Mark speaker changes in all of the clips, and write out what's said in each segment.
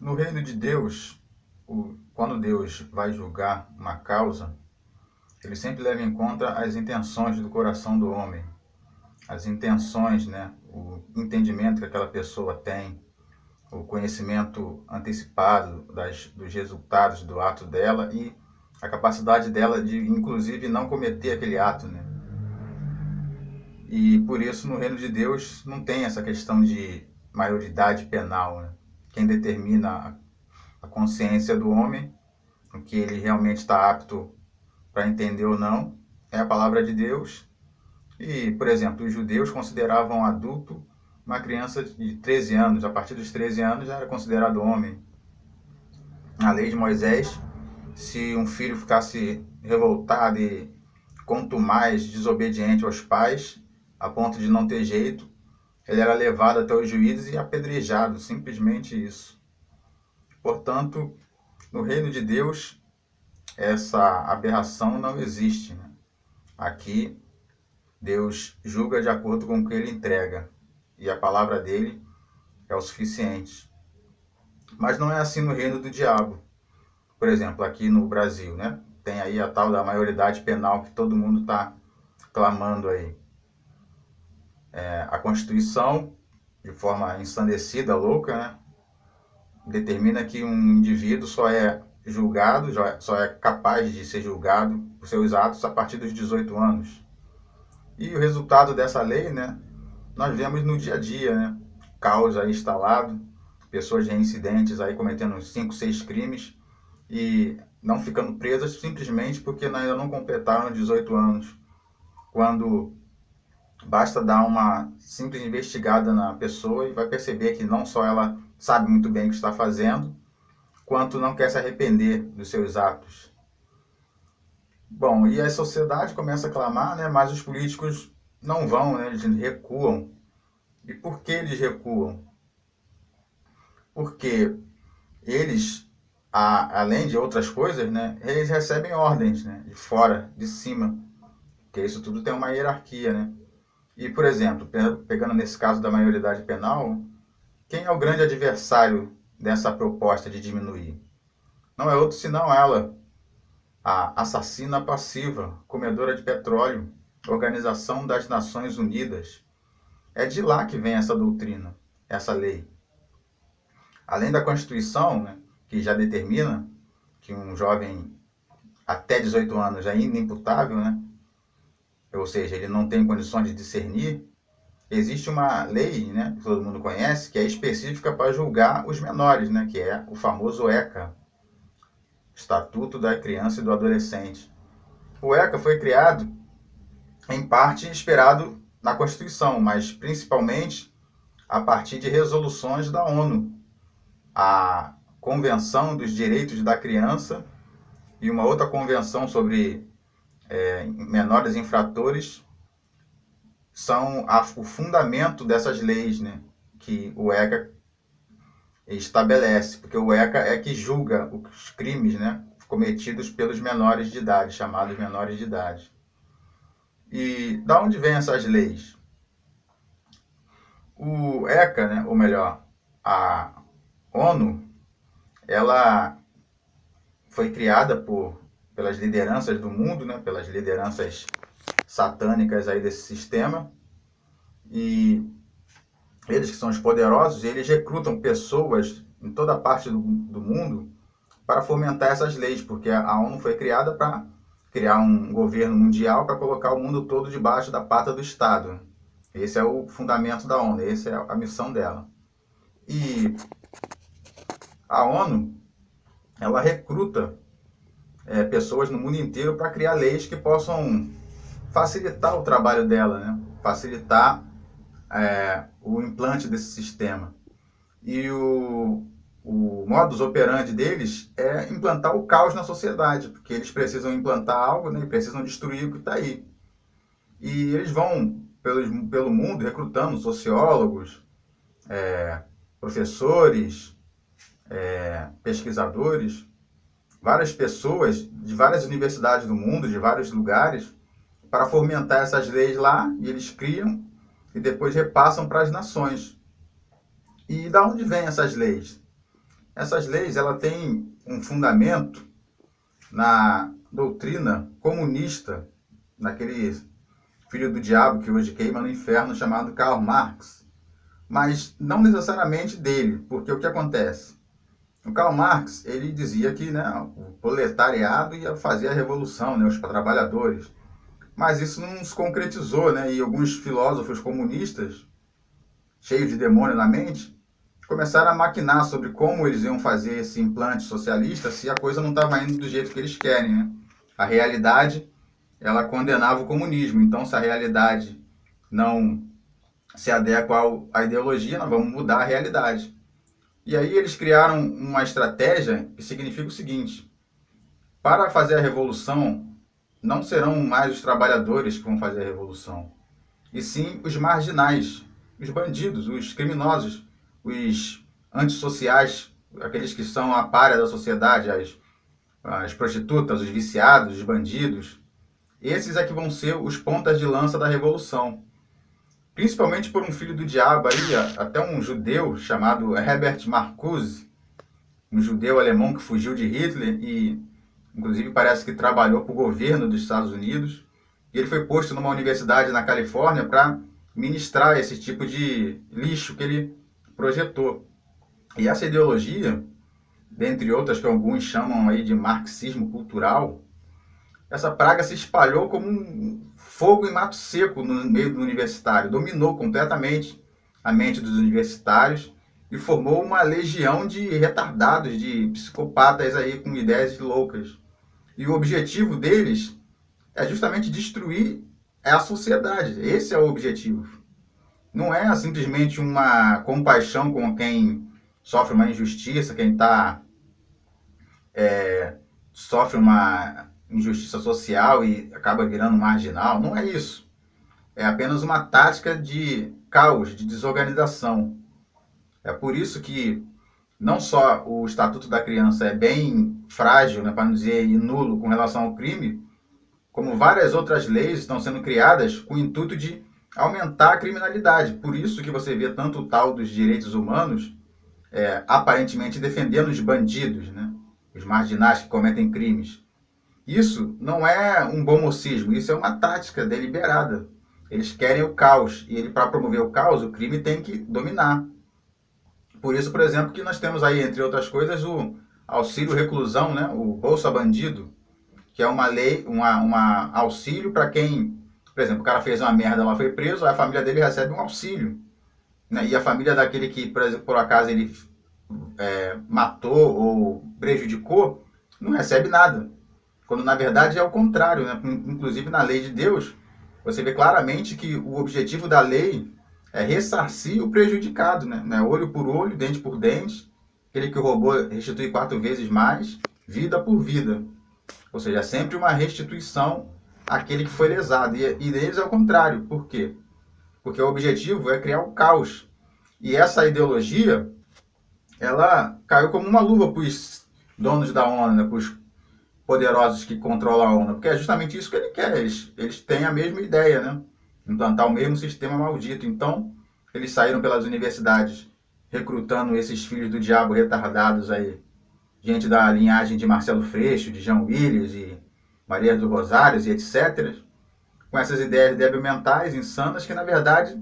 Speaker 1: No reino de Deus, quando Deus vai julgar uma causa, ele sempre leva em conta as intenções do coração do homem, as intenções, né, o entendimento que aquela pessoa tem, o conhecimento antecipado dos resultados do ato dela e a capacidade dela de, inclusive, não cometer aquele ato, né? E por isso, no reino de Deus, não tem essa questão de maioridade penal, né? Quem determina a consciência do homem, o que ele realmente está apto para entender ou não, é a palavra de Deus. E, por exemplo, os judeus consideravam adulto uma criança de 13 anos. A partir dos 13 anos já era considerado homem. Na lei de Moisés, se um filho ficasse revoltado e quanto mais desobediente aos pais, a ponto de não ter jeito, ele era levado até os juízes e apedrejado, simplesmente isso. Portanto, no reino de Deus, essa aberração não existe, né? Aqui, Deus julga de acordo com o que ele entrega, e a palavra dele é o suficiente. Mas não é assim no reino do diabo. Por exemplo, aqui no Brasil, né? Tem aí a tal da maioridade penal que todo mundo está clamando aí. A Constituição, de forma ensandecida, louca, né? Determina que um indivíduo só é julgado, só é capaz de ser julgado por seus atos a partir dos 18 anos. E o resultado dessa lei, né, nós vemos no dia a dia, né? Caos aí instalado, pessoas reincidentes aí cometendo 5, 6 crimes e não ficando presas simplesmente porque ainda não completaram 18 anos. Quando basta dar uma simples investigada na pessoa e vai perceber que não só ela sabe muito bem o que está fazendo, quanto não quer se arrepender dos seus atos. Bom, e a sociedade começa a clamar, né, mas os políticos não vão, né, eles recuam. E por que eles recuam? Porque eles, além de outras coisas, né, eles recebem ordens, né, de fora, de cima, porque isso tudo tem uma hierarquia, né? E, por exemplo, pegando nesse caso da maioridade penal, quem é o grande adversário dessa proposta de diminuir? Não é outro senão ela, a assassina passiva, comedora de petróleo, Organização das Nações Unidas. É de lá que vem essa doutrina, essa lei. Além da Constituição, né, que já determina que um jovem até 18 anos é inimputável, né, ou seja, ele não tem condições de discernir, existe uma lei, né, que todo mundo conhece, que é específica para julgar os menores, né, que é o famoso ECA, Estatuto da Criança e do Adolescente. O ECA foi criado, em parte, inspirado na Constituição, mas principalmente a partir de resoluções da ONU. A Convenção dos Direitos da Criança e uma outra convenção sobre menores infratores são o fundamento dessas leis, né, que o ECA estabelece, porque o ECA é que julga os crimes, né, cometidos pelos menores de idade, chamados menores de idade. E da onde vêm essas leis? O ECA, né, ou melhor, a ONU, ela foi criada pelas lideranças do mundo, né, pelas lideranças satânicas aí desse sistema, e eles que são os poderosos, eles recrutam pessoas em toda parte do mundo para fomentar essas leis, porque a ONU foi criada para criar um governo mundial para colocar o mundo todo debaixo da pata do Estado. Esse é o fundamento da ONU, essa é a missão dela. E a ONU, ela recruta pessoas no mundo inteiro para criar leis que possam facilitar o trabalho dela, né? Facilitar o implante desse sistema. E o modus operandi deles é implantar o caos na sociedade, porque eles precisam implantar algo, né, e precisam destruir o que está aí. E eles vão pelo mundo recrutando sociólogos, professores, pesquisadores, várias pessoas de várias universidades do mundo, de vários lugares, para fomentar essas leis lá, e eles criam e depois repassam para as nações. E da onde vêm essas leis? Essas leis, ela têm um fundamento na doutrina comunista, naquele filho do diabo que hoje queima no inferno chamado Karl Marx, mas não necessariamente dele, porque o que acontece? O Karl Marx, ele dizia que, né, o proletariado ia fazer a revolução, né, os trabalhadores, mas isso não se concretizou, né, e alguns filósofos comunistas, cheios de demônio na mente, começaram a maquinar sobre como eles iam fazer esse implante socialista se a coisa não estava indo do jeito que eles querem, né? A realidade, ela condenava o comunismo. Então, se a realidade não se adequa à ideologia, nós vamos mudar a realidade. E aí eles criaram uma estratégia que significa o seguinte: para fazer a revolução, não serão mais os trabalhadores que vão fazer a revolução, e sim os marginais, os bandidos, os criminosos, os antissociais, aqueles que são a pária da sociedade, as prostitutas, os viciados, os bandidos. Esses é que vão ser os pontas de lança da revolução. Principalmente por um filho do diabo aí, até um judeu chamado Herbert Marcuse, um judeu alemão que fugiu de Hitler e, inclusive, parece que trabalhou para o governo dos Estados Unidos. E ele foi posto numa universidade na Califórnia para ministrar esse tipo de lixo que ele projetou. E essa ideologia, dentre outras que alguns chamam aí de marxismo cultural, essa praga se espalhou como um fogo em mato seco no meio do universitário, dominou completamente a mente dos universitários e formou uma legião de retardados, de psicopatas aí com ideias loucas. E o objetivo deles é justamente destruir a sociedade. Esse é o objetivo. Não é simplesmente uma compaixão com quem sofre uma injustiça, quem sofre uma injustiça social e acaba virando marginal. Não é isso. É apenas uma tática de caos, de desorganização. É por isso que não só o Estatuto da Criança é bem frágil, né, para não dizer nulo com relação ao crime, como várias outras leis estão sendo criadas com o intuito de aumentar a criminalidade. Por isso que você vê tanto o tal dos direitos humanos aparentemente defendendo os bandidos, né? Os marginais que cometem crimes. Isso não é um bom mocismo, isso é uma tática deliberada. Eles querem o caos, e para promover o caos, o crime tem que dominar. Por isso, por exemplo, que nós temos aí, entre outras coisas, o auxílio reclusão, né? O Bolsa Bandido, que é uma lei, uma auxílio para quem, por exemplo, o cara fez uma merda, lá foi preso, a família dele recebe um auxílio, né? E a família daquele que, por exemplo, por acaso ele matou ou prejudicou, não recebe nada. Quando na verdade é o contrário, né? Inclusive na lei de Deus, você vê claramente que o objetivo da lei é ressarcir o prejudicado, né? Olho por olho, dente por dente, aquele que roubou restitui 4 vezes mais, vida por vida. Ou seja, é sempre uma restituição àquele que foi lesado. E deles é o contrário. Por quê? Porque o objetivo é criar o caos. E essa ideologia, ela caiu como uma luva para os donos da onda, para os poderosos que controlam a onda. Porque é justamente isso que ele quer. Eles têm a mesma ideia, né? Implantar o mesmo sistema maldito. Então, eles saíram pelas universidades recrutando esses filhos do diabo retardados aí, gente da linhagem de Marcelo Freixo, de João Willis e Maria do Rosário e etc., com essas ideias débil-mentais insanas que, na verdade,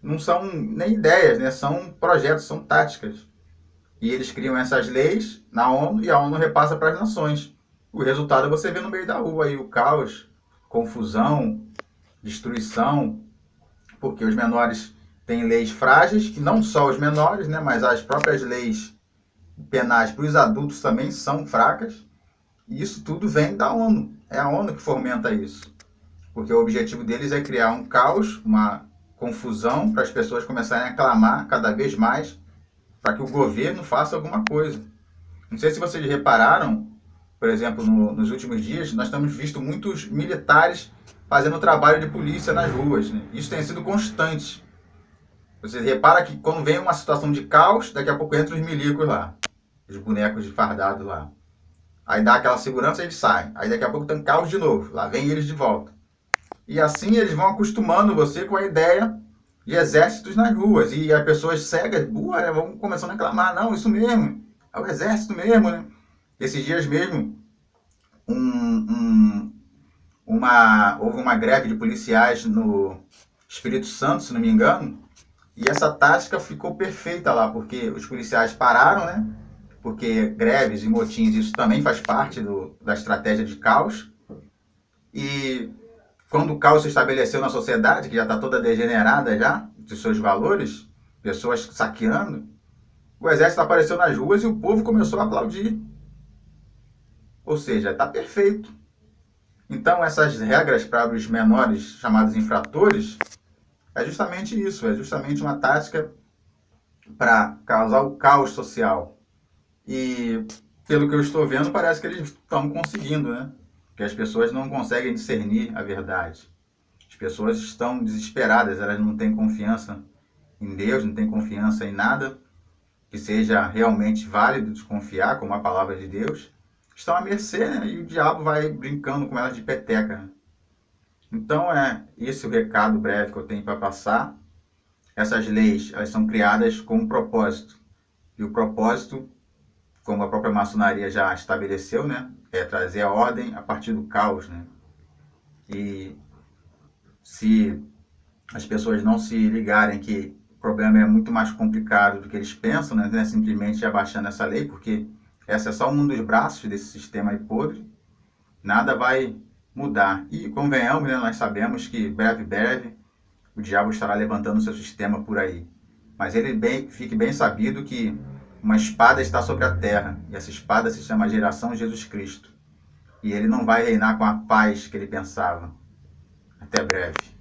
Speaker 1: não são nem ideias, né? São projetos, são táticas. E eles criam essas leis na ONU e a ONU repassa para as nações. O resultado você vê no meio da rua aí, o caos, confusão, destruição, porque os menores têm leis frágeis, e não só os menores, né? Mas as próprias leis penais para os adultos também são fracas, e isso tudo vem da ONU. É a ONU que fomenta isso, porque o objetivo deles é criar um caos, uma confusão, para as pessoas começarem a clamar cada vez mais para que o governo faça alguma coisa. Não sei se vocês repararam, por exemplo, nos últimos dias, nós temos visto muitos militares fazendo trabalho de polícia nas ruas, né? Isso tem sido constante. Você repara que quando vem uma situação de caos, daqui a pouco entram os milicos lá, os bonecos de fardado lá. Aí dá aquela segurança e eles saem. Aí daqui a pouco tem caos de novo, lá vem eles de volta. E assim eles vão acostumando você com a ideia de exércitos nas ruas. E as pessoas cegas, burras, vão começando a reclamar. Não, isso mesmo. ao exército mesmo, né? Esses dias mesmo, houve uma greve de policiais no Espírito Santo, se não me engano, e essa tática ficou perfeita lá, porque os policiais pararam, né? Porque greves e motins, isso também faz parte da estratégia de caos. E quando o caos se estabeleceu na sociedade, que já está toda degenerada já, dos seus valores, pessoas saqueando, o exército apareceu nas ruas e o povo começou a aplaudir. Ou seja, está perfeito. Então, essas regras para os menores, chamados infratores, é justamente isso, é justamente uma tática para causar o caos social. E, pelo que eu estou vendo, parece que eles estão conseguindo, né? Que as pessoas não conseguem discernir a verdade. As pessoas estão desesperadas, elas não têm confiança em Deus, não têm confiança em nada que seja realmente válido desconfiar, como a palavra de Deus. Estão à mercê, né? E o diabo vai brincando com elas de peteca. Né? Então é esse o recado breve que eu tenho para passar. Essas leis, elas são criadas com um propósito. E o propósito, como a própria maçonaria já estabeleceu, né, é trazer a ordem a partir do caos, né? E se as pessoas não se ligarem que o problema é muito mais complicado do que eles pensam, né, não é simplesmente abaixando essa lei, porque essa é só um dos braços desse sistema aí podre, nada vai mudar. E convenhamos, né, nós sabemos que breve o diabo estará levantando seu sistema por aí. Mas fique bem sabido que uma espada está sobre a terra, e essa espada se chama Geração Jesus Cristo. E ele não vai reinar com a paz que ele pensava. Até breve.